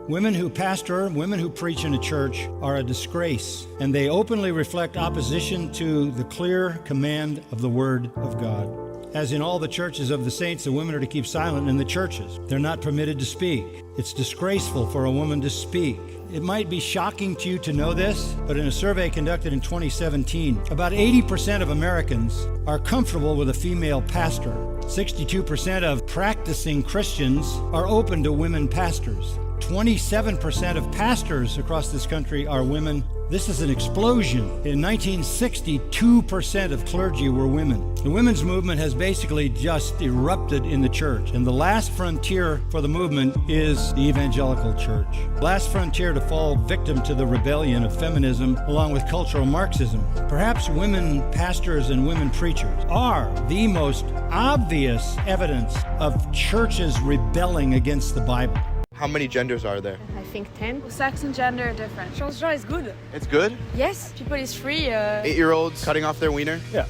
Women who pastor, women who preach in a church are a disgrace, and they openly reflect opposition to the clear command of the Word of God. As in all the churches of the saints, the women are to keep silent in the churches. They're not permitted to speak. It's disgraceful for a woman to speak. It might be shocking to you to know this, but in a survey conducted in 2017, about 80% of Americans are comfortable with a female pastor. 62% of practicing Christians are open to women pastors. 27% of pastors across this country are women. This is an explosion. In 1960, 2% of clergy were women. The women's movement has basically just erupted in the church, and the last frontier for the movement is the evangelical church. Last frontier to fall victim to the rebellion of feminism along with cultural Marxism. Perhaps women pastors and women preachers are the most obvious evidence of churches rebelling against the Bible. How many genders are there? I think 10. Sex and gender are different. Changement is good. It's good? Yes, people is free. 8-year-olds cutting off their wiener? Yeah.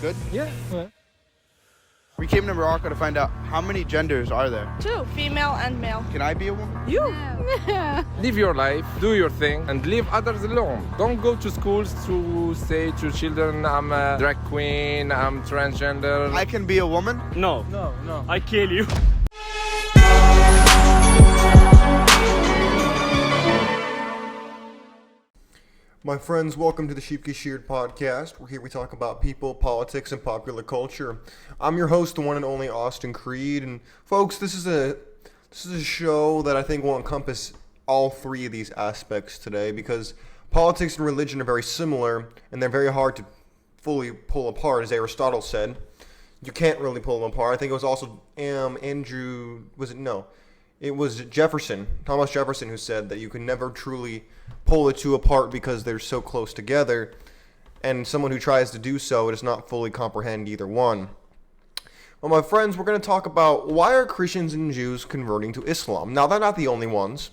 Good? Yeah. We came to Morocco to find out how many genders are there. 2, female and male. Can I be a woman? You? Live your life, do your thing, and leave others alone. Don't go to schools to say to children, I'm a drag queen, I'm transgender. I can be a woman? No. I kill you. My friends, welcome to the Sheep Get Sheared podcast. We're here, we talk about people, politics, and popular culture. I'm your host, the one and only Austin Creed, and folks, this is a show that I think will encompass all three of these aspects today, because politics and religion are very similar, and they're very hard to fully pull apart, as Aristotle said. You can't really pull them apart. I think it was also it was Thomas Jefferson, who said that you can never truly pull the two apart because they're so close together, and someone who tries to do so does not fully comprehend either one. Well, my friends, we're going to talk about why are Christians and Jews converting to Islam. Now, they're not the only ones.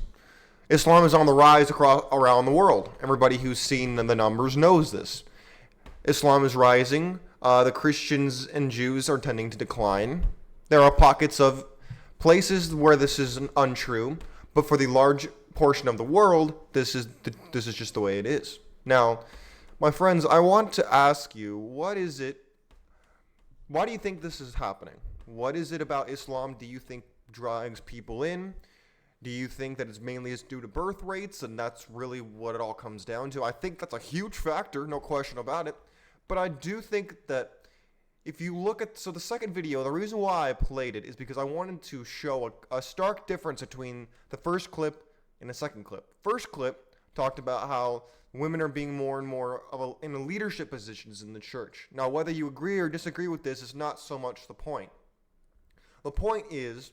Islam is on the rise around the world. Everybody who's seen the numbers knows this. Islam is rising. The Christians and Jews are tending to decline. There are pockets of places where this is untrue, but for the large portion of the world, this is just the way it is. Now, my friends, I want to ask you, why do you think this is happening? What is it about Islam do you think drags people in? Do you think that it's mainly due to birth rates, and that's really what it all comes down to? I think that's a huge factor, no question about it. But I do think that if you look at, the second video, the reason why I played it is because I wanted to show a stark difference between the first clip and the second clip. First clip talked about how women are being more and more in leadership positions in the church. Now, whether you agree or disagree with this is not so much the point. The point is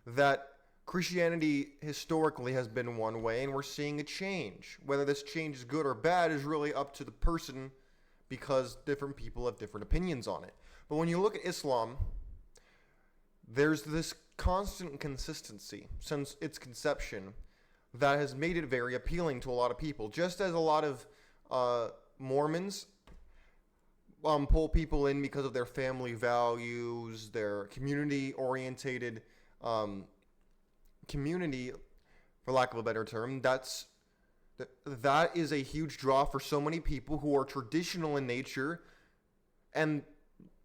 that Christianity historically has been one way, and we're seeing a change. Whether this change is good or bad is really up to the person, because different people have different opinions on it. But when you look at Islam, there's this constant consistency since its conception that has made it very appealing to a lot of people. Just as a lot of Mormons pull people in because of their family values, their community-orientated community, for lack of a better term, that is a huge draw for so many people who are traditional in nature, and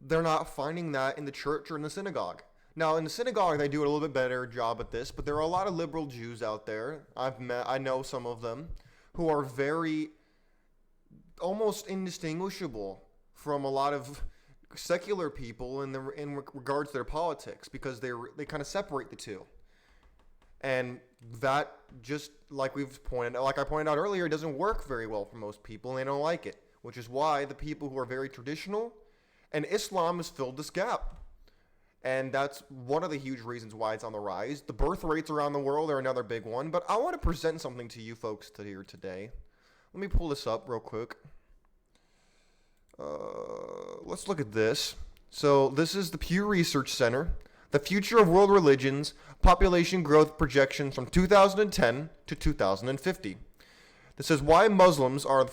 they're not finding that in the church or in the synagogue. Now, in the synagogue, they do a little bit better job at this, but there are a lot of liberal Jews out there. I know some of them who are very almost indistinguishable from a lot of secular people in regards to their politics, because they kind of separate the two. And that, just like I pointed out earlier, doesn't work very well for most people, and they don't like it, which is why the people who are very traditional and Islam has filled this gap. And that's one of the huge reasons why it's on the rise. The birth rates around the world are another big one, but I want to present something to you folks here today. Let me pull this up real quick. Let's look at this. So this is the Pew Research Center, The Future of World Religions, Population Growth Projections from 2010 to 2050. This says why Muslims are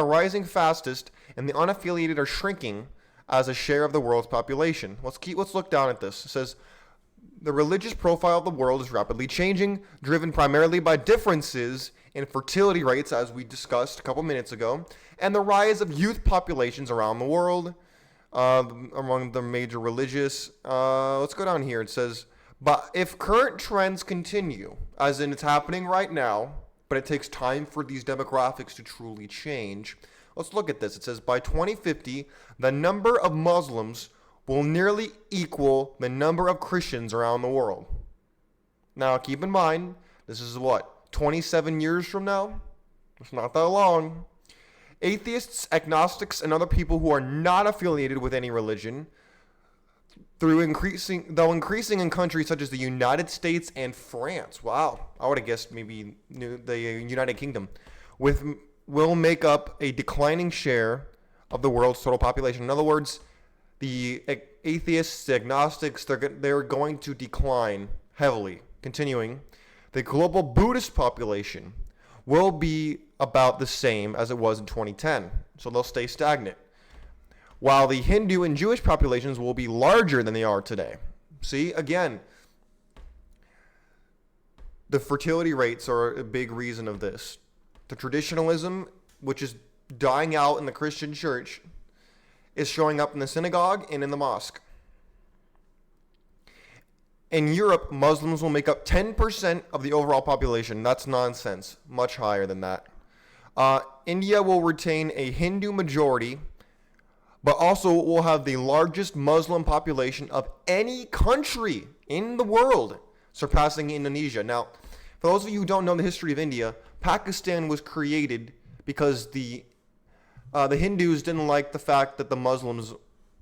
rising fastest and the unaffiliated are shrinking as a share of the world's population. Let's look down at this. It says The religious profile of the world is rapidly changing, driven primarily by differences in fertility rates, as we discussed a couple minutes ago, and the rise of youth populations around the world. Among the major religious, let's go down here. It says, but if current trends continue, as in it's happening right now, but it takes time for these demographics to truly change. Let's look at this. It says by 2050, the number of Muslims will nearly equal the number of Christians around the world. Now, keep in mind, this is what, 27 years from now? It's not that long. Atheists, agnostics, and other people who are not affiliated with any religion, though increasing in countries such as the United States and France. Wow, I would have guessed maybe the United Kingdom, will make up a declining share of the world's total population. In other words, the atheists, the agnostics, they're going to decline heavily. Continuing, the global Buddhist population will be about the same as it was in 2010, so they'll stay stagnant, while the Hindu and Jewish populations will be larger than they are today. See, again, the fertility rates are a big reason of this. The traditionalism, which is dying out in the Christian church, is showing up in the synagogue and in the mosque. In Europe, Muslims will make up 10% of the overall population. That's nonsense. Much higher than that. India will retain a Hindu majority, but also will have the largest Muslim population of any country in the world, surpassing Indonesia. Now, for those of you who don't know the history of India, Pakistan was created because the Hindus didn't like the fact that the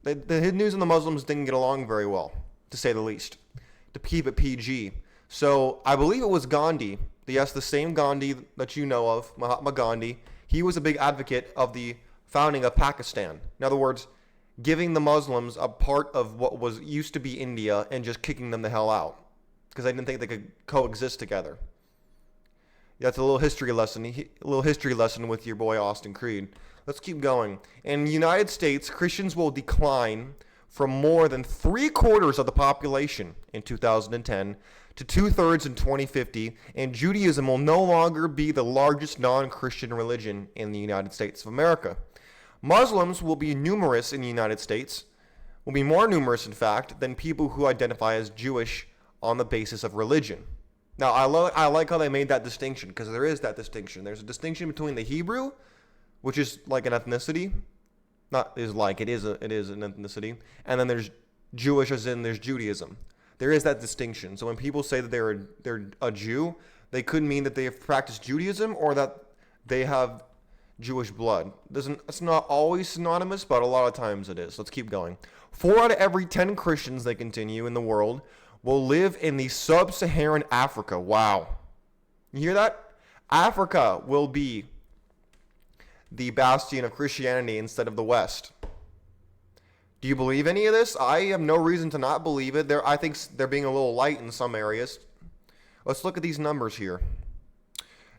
Hindus and the Muslims didn't get along very well, to say the least, to keep it PG. So I believe it was Gandhi, yes, the same Gandhi that you know of, Mahatma Gandhi. He was a big advocate of the founding of Pakistan. In other words, giving the Muslims a part of what was used to be India and just kicking them the hell out, because they didn't think they could coexist together. That's a little history lesson with your boy Austin Creed. Let's keep going. In the United States, Christians will decline from more than 3/4 of the population in 2010 to 2/3 in 2050, and Judaism will no longer be the largest non-Christian religion in the United States of America. Muslims will be numerous in the United States, will be more numerous, in fact, than people who identify as Jewish on the basis of religion. Now, I like how they made that distinction, because there is that distinction. There's a distinction between the Hebrew, which is like an ethnicity, it is an ethnicity, and then there's Jewish, as in there's Judaism. There is that distinction. So when people say that they're a Jew, they could mean that they have practiced Judaism or that they have Jewish blood. It's not always synonymous, but a lot of times it is. Let's keep going. 4 out of every 10 Christians, they continue, in the world will live in the sub-Saharan Africa. Wow. You hear that? Africa will be the bastion of Christianity instead of the West. Do you believe any of this? I have no reason to not believe it. I think they're being a little light in some areas. Let's look at these numbers here.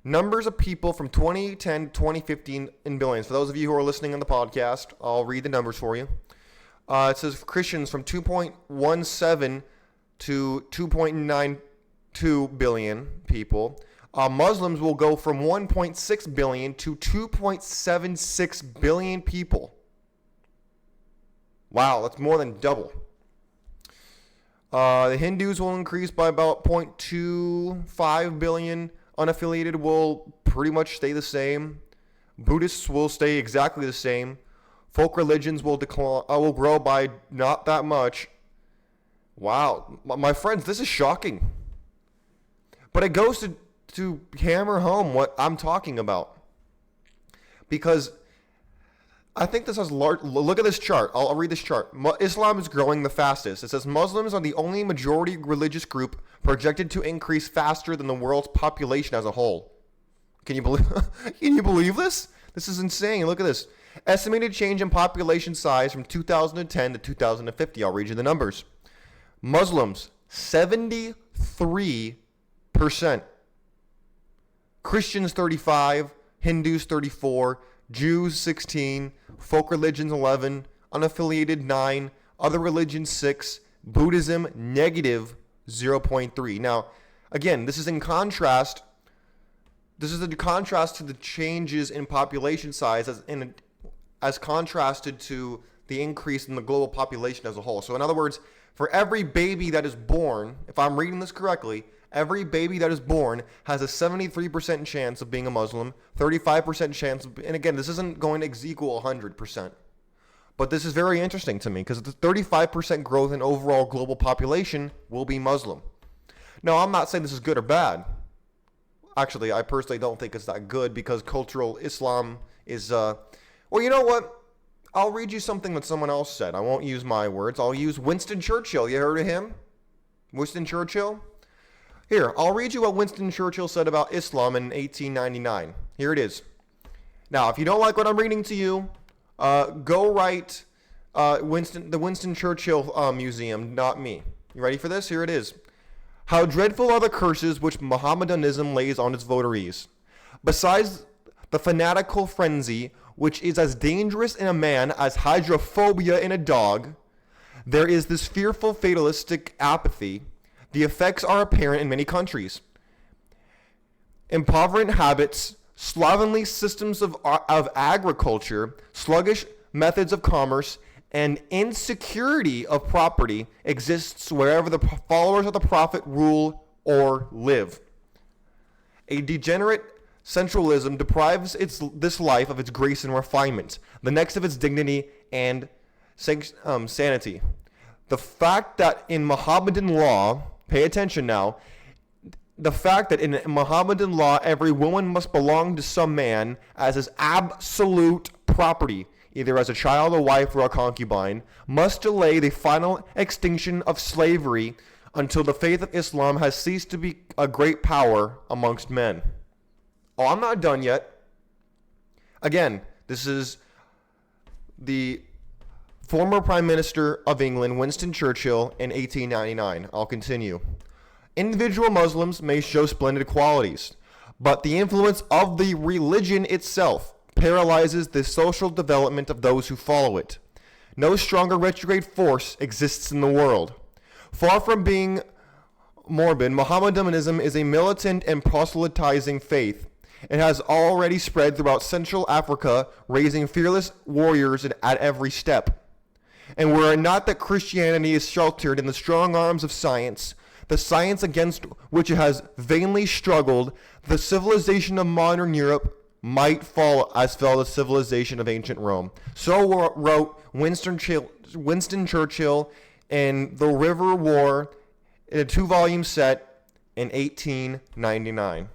Numbers of people from 2010 to 2015 in billions. For those of you who are listening on the podcast, I'll read the numbers for you. It says Christians from 2.17 to 2.92 billion people. Muslims will go from 1.6 billion to 2.76 billion people. Wow, that's more than double. The Hindus will increase by about 0.25 billion. Unaffiliated will pretty much stay the same. Buddhists will stay exactly the same. Folk religions will grow by not that much. Wow, my friends, this is shocking. But it goes to hammer home what I'm talking about, because I think this has look at this chart. I'll read this chart. Islam is growing the fastest. It says Muslims are the only majority religious group projected to increase faster than the world's population as a whole. Can you believe this? This is insane. Look at this. Estimated change in population size from 2010 to 2050. I'll read you the numbers. Muslims, 73%. Christians, 35%. Hindus, 34%. Jews, 16%. Folk religions, 11%. Unaffiliated, 9%. Other religions, 6%. Buddhism, negative 0.3. Now, again, this is in contrast. This is in contrast to the changes in population size as contrasted to the increase in the global population as a whole. So in other words, for every baby that is born, if I'm reading this correctly, every baby that is born has a 73% chance of being a Muslim, 35% chance of, and again, this isn't going to equal 100%. But this is very interesting to me because the 35% growth in overall global population will be Muslim. Now, I'm not saying this is good or bad. Actually, I personally don't think it's that good because cultural Islam is, well, you know what? I'll read you something that someone else said. I won't use my words. I'll use Winston Churchill. You heard of him? Winston Churchill? Here, I'll read you what Winston Churchill said about Islam in 1899. Here it is. Now, if you don't like what I'm reading to you, go write the Winston Churchill Museum, not me. You ready for this? Here it is. How dreadful are the curses which Mohammedanism lays on its votaries. Besides the fanatical frenzy, which is as dangerous in a man as hydrophobia in a dog, there is this fearful fatalistic apathy. The effects are apparent in many countries. Impoverished habits, slovenly systems of agriculture, sluggish methods of commerce, and insecurity of property exists wherever the followers of the Prophet rule or live. A degenerate sensualism deprives this life of its grace and refinement, the next of its dignity and sanity. The fact that in Mohammedan law, pay attention now, the fact that in Mohammedan law every woman must belong to some man as his absolute property, either as a child, a wife, or a concubine, must delay the final extinction of slavery until the faith of Islam has ceased to be a great power amongst men. Oh, I'm not done yet. Again, this is the former Prime Minister of England, Winston Churchill, in 1899. I'll continue. Individual Muslims may show splendid qualities, but the influence of the religion itself paralyzes the social development of those who follow it. No stronger retrograde force exists in the world. Far from being morbid, Mohammedanism is a militant and proselytizing faith. It has already spread throughout Central Africa, raising fearless warriors at every step. And were it not that Christianity is sheltered in the strong arms of science, the science against which it has vainly struggled, the civilization of modern Europe might fall as fell the civilization of ancient Rome. So wrote Winston Churchill in The River War in a 2-volume set in 1899.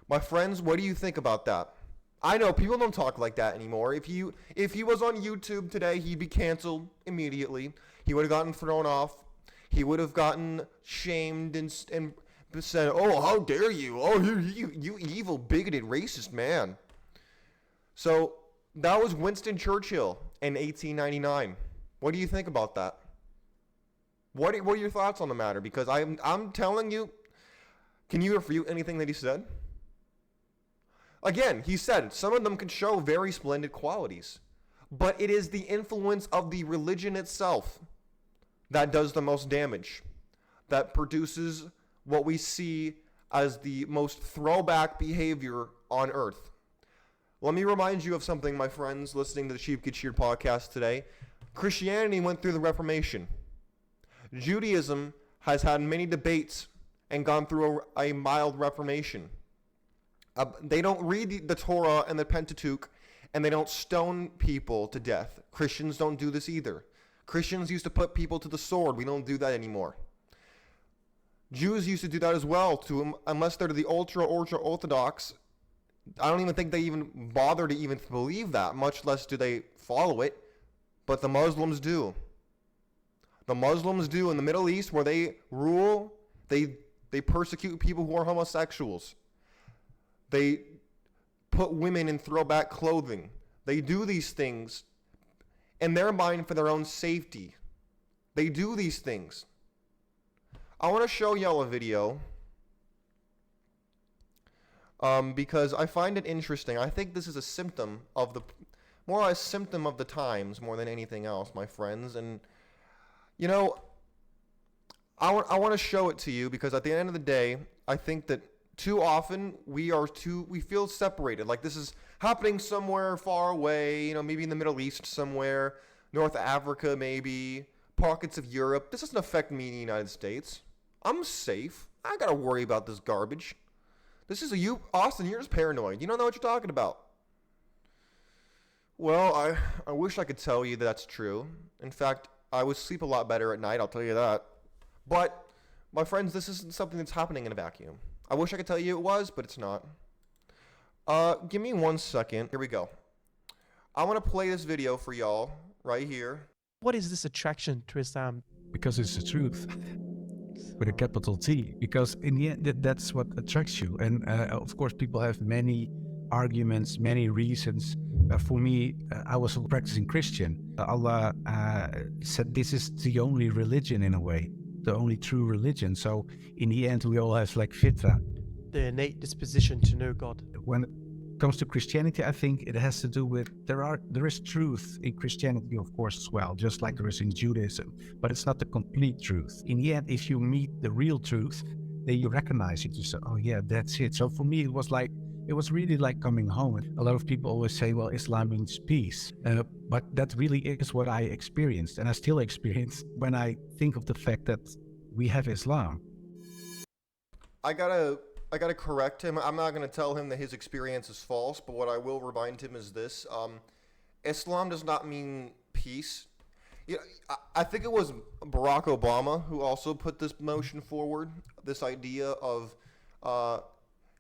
My friends, what do you think about that? I know people don't talk like that anymore. If he was on YouTube today, he'd be canceled immediately. He would have gotten thrown off. He would have gotten shamed and said, "Oh, how dare you? Oh, you evil, bigoted, racist man." So that was Winston Churchill in 1899. What do you think about that? What are your thoughts on the matter? Because I'm telling you, can you refute anything that he said? Again, he said some of them can show very splendid qualities, but it is the influence of the religion itself that does the most damage, that produces what we see as the most throwback behavior on earth. Let me remind you of something, my friends, listening to the Sheep Get Sheared podcast today. Christianity went through the Reformation. Judaism has had many debates and gone through a mild Reformation. They don't read the Torah and the Pentateuch, and they don't stone people to death. Christians don't do this either. Christians used to put people to the sword. We don't do that anymore. Jews used to do that as well, unless they're the ultra Orthodox. I don't even think they even bother to even believe that, much less do they follow it. But the Muslims do. The Muslims do in the Middle East, where they rule. They persecute people who are homosexuals. They put women in throwback clothing. They do these things in their mind for their own safety. They do these things. I want to show y'all a video because I find it interesting. I think this is a symptom of the times more than anything else, my friends. And you know, I want to show it to you because at the end of the day, I think that too often we feel separated. Like this is happening somewhere far away, maybe in the Middle East somewhere, North Africa maybe, pockets of Europe. This doesn't affect me in the United States. I'm safe. I ain't got to worry about this garbage. This is Austin, you're just paranoid. You don't know what you're talking about. Well, I wish I could tell you that's true. In fact, I would sleep a lot better at night, I'll tell you that. But, my friends, this isn't something that's happening in a vacuum. I wish I could tell you it was, but it's not. Give me 1 second. Here we go. I want to play this video for y'all right here. What is this attraction to Islam? Because it's the truth with a capital T. Because in the end, that's what attracts you. And of course, people have many arguments, many reasons. For me, I was a practicing Christian. Allah said this is the only religion in a way, the only true religion. So in the end, we all have like fitra. The innate disposition to know God. When it comes to Christianity, I think it has to do with there is truth in Christianity, of course, as well, just like there is in Judaism, but it's not the complete truth. In the end, if you meet the real truth, then you recognize it. You say, oh yeah, that's it. So for me, it was really like coming home. A lot of people always say, well, Islam means peace. But that really is what I experienced, and I still experience when I think of the fact that we have Islam. I gotta correct him. I'm not gonna tell him that his experience is false, but what I will remind him is this: Islam does not mean peace. I think it was Barack Obama who also put this motion forward. This idea of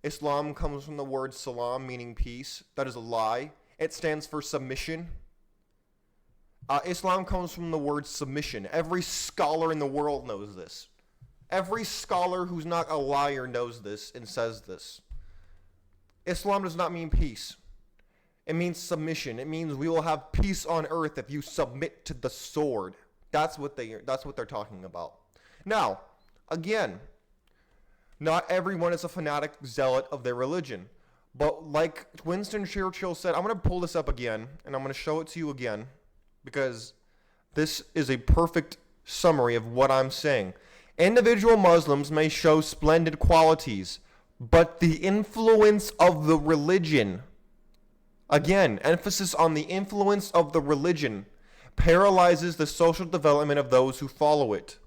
Islam comes from the word salam, meaning peace. That is a lie. It stands for submission. Islam comes from the word submission. Every scholar in the world knows this. Every scholar who's not a liar knows this and says this. Islam does not mean peace. It means submission. It means we will have peace on earth if you submit to the sword. That's what they're talking about. Now, again, not everyone is a fanatic zealot of their religion. But like Winston Churchill said, I'm going to pull this up again, and I'm going to show it to you again, because this is a perfect summary of what I'm saying. Individual Muslims may show splendid qualities, but the influence of the religion, again, emphasis on the influence of the religion, paralyzes the social development of those who follow it.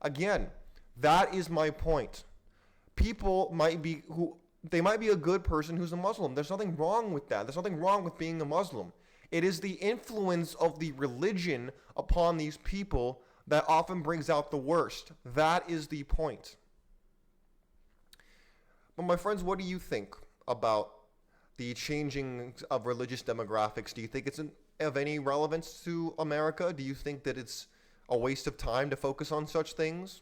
Again, that is my point. People might be a good person who's a Muslim. There's nothing wrong with that. There's nothing wrong with being a Muslim. It is the influence of the religion upon these people that often brings out the worst. That is the point. But my friends, what do you think about the changing of religious demographics? Do you think it's of any relevance to America? Do you think that it's a waste of time to focus on such things?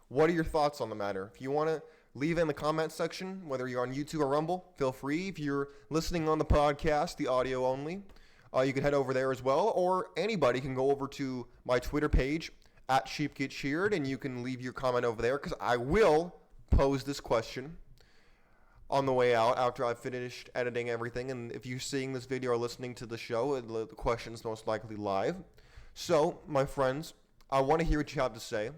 What are your thoughts on the matter? If you want to leave it in the comment section, whether you're on YouTube or Rumble, feel free. If you're listening on the podcast, the audio only, you can head over there as well, or anybody can go over to my Twitter page, @SheepGetCheered, and you can leave your comment over there, because I will pose this question on the way out after I've finished editing everything. And if you're seeing this video or listening to the show, the question's most likely live. So, my friends, I want to hear what you have to say.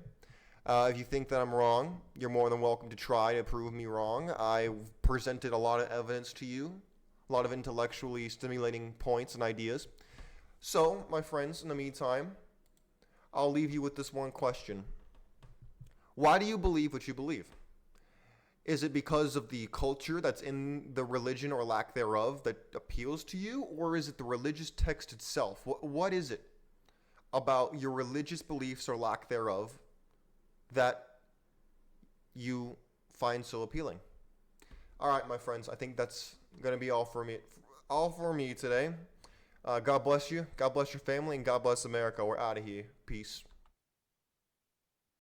If you think that I'm wrong, you're more than welcome to try to prove me wrong. I've presented a lot of evidence to you, a lot of intellectually stimulating points and ideas. So, my friends, in the meantime, I'll leave you with this one question. Why do you believe what you believe? Is it because of the culture that's in the religion or lack thereof that appeals to you? Or is it the religious text itself? What is it about your religious beliefs or lack thereof that you find so appealing? All right, my friends, I think that's going to be all for me today. God bless you. God bless your family, and God bless America. We're out of here. Peace.